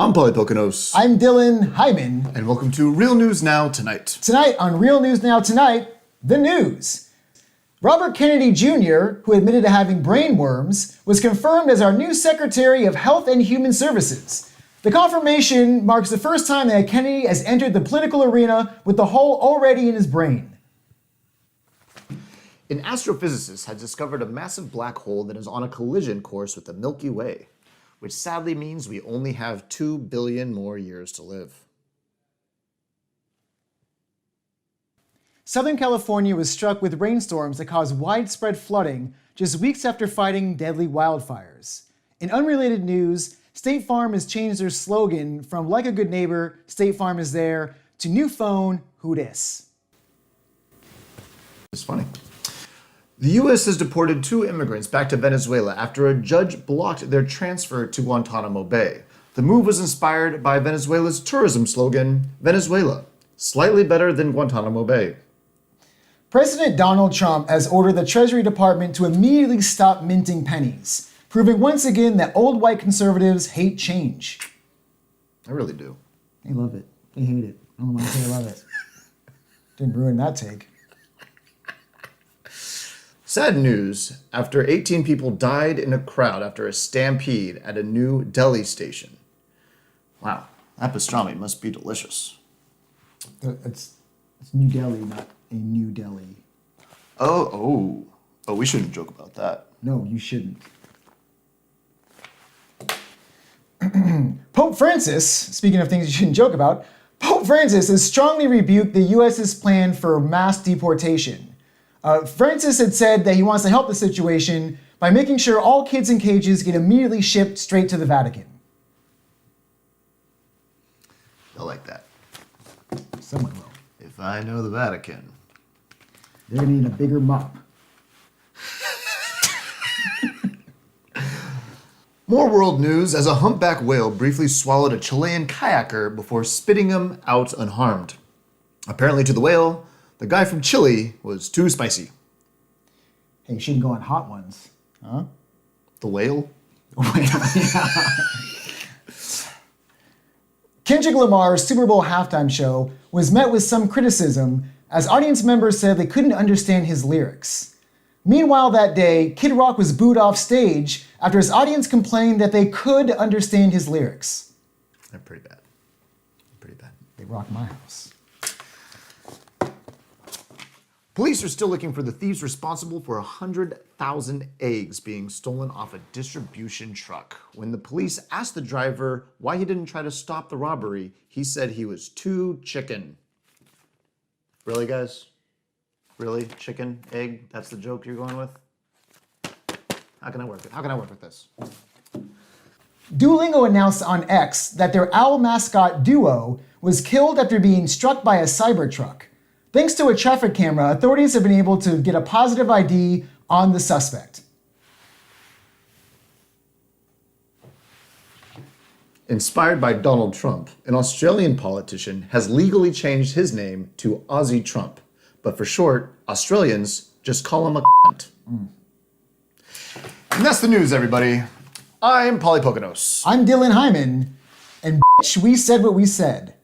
I'm Pauly Poconos. I'm Dylan Hyman. And welcome to Real News Now Tonight. Tonight on Real News Now Tonight, the news. Robert Kennedy Jr., who admitted to having brain worms, was confirmed as our new Secretary of Health and Human Services. The confirmation marks the first time that Kennedy has entered the political arena with the hole already in his brain. An astrophysicist has discovered a massive black hole that is on a collision course with the Milky Way, which sadly means we only have 2 billion more years to live. Southern California was struck with rainstorms that caused widespread flooding just weeks after fighting deadly wildfires. In unrelated news, State Farm has changed their slogan from "Like a good neighbor, State Farm is there" to "New phone, who dis?" It's funny. The U.S. has deported 2 immigrants back to Venezuela after a judge blocked their transfer to Guantanamo Bay. The move was inspired by Venezuela's tourism slogan, "Venezuela, slightly better than Guantanamo Bay." President Donald Trump has ordered the Treasury Department to immediately stop minting pennies, proving once again that old white conservatives hate change. I really do. They love it. They hate it. I don't know why they love it. Didn't ruin that take. Sad news, after 18 people died in a crowd after a stampede at a New Delhi station. Wow, that pastrami must be delicious. It's New Delhi, not a New Delhi. Oh, we shouldn't joke about that. No, you shouldn't. Pope Francis, speaking of things you shouldn't joke about, Pope Francis has strongly rebuked the U.S.'s plan for mass deportation. Francis had said that he wants to help the situation by making sure all kids in cages get immediately shipped straight to the Vatican. They'll like that. Someone will. If I know the Vatican. They're gonna need a bigger mop. More world news as a humpback whale briefly swallowed a Chilean kayaker before spitting him out unharmed. Apparently to the whale, the guy from Chile was too spicy. Hey, you shouldn't go on hot ones. Huh? The whale? Kendrick Lamar's Super Bowl halftime show was met with some criticism as audience members said they couldn't understand his lyrics. Meanwhile that day, Kid Rock was booed off stage after his audience complained that they could understand his lyrics. They're pretty bad. Pretty bad. They rock my house. Police are still looking for the thieves responsible for 100,000 eggs being stolen off a distribution truck. When the police asked the driver why he didn't try to stop the robbery, he said he was too chicken. Really, guys? Really? Chicken? Egg? That's the joke you're going with? How can I work with this? Duolingo announced on X that their owl mascot Duo was killed after being struck by a Cybertruck. Thanks to a traffic camera, authorities have been able to get a positive ID on the suspect. Inspired by Donald Trump, an Australian politician has legally changed his name to Aussie Trump. But for short, Australians just call him a cunt. And that's the news, everybody. I'm Pauly Poconos. I'm Dylan Hyman, and bitch, we said what we said.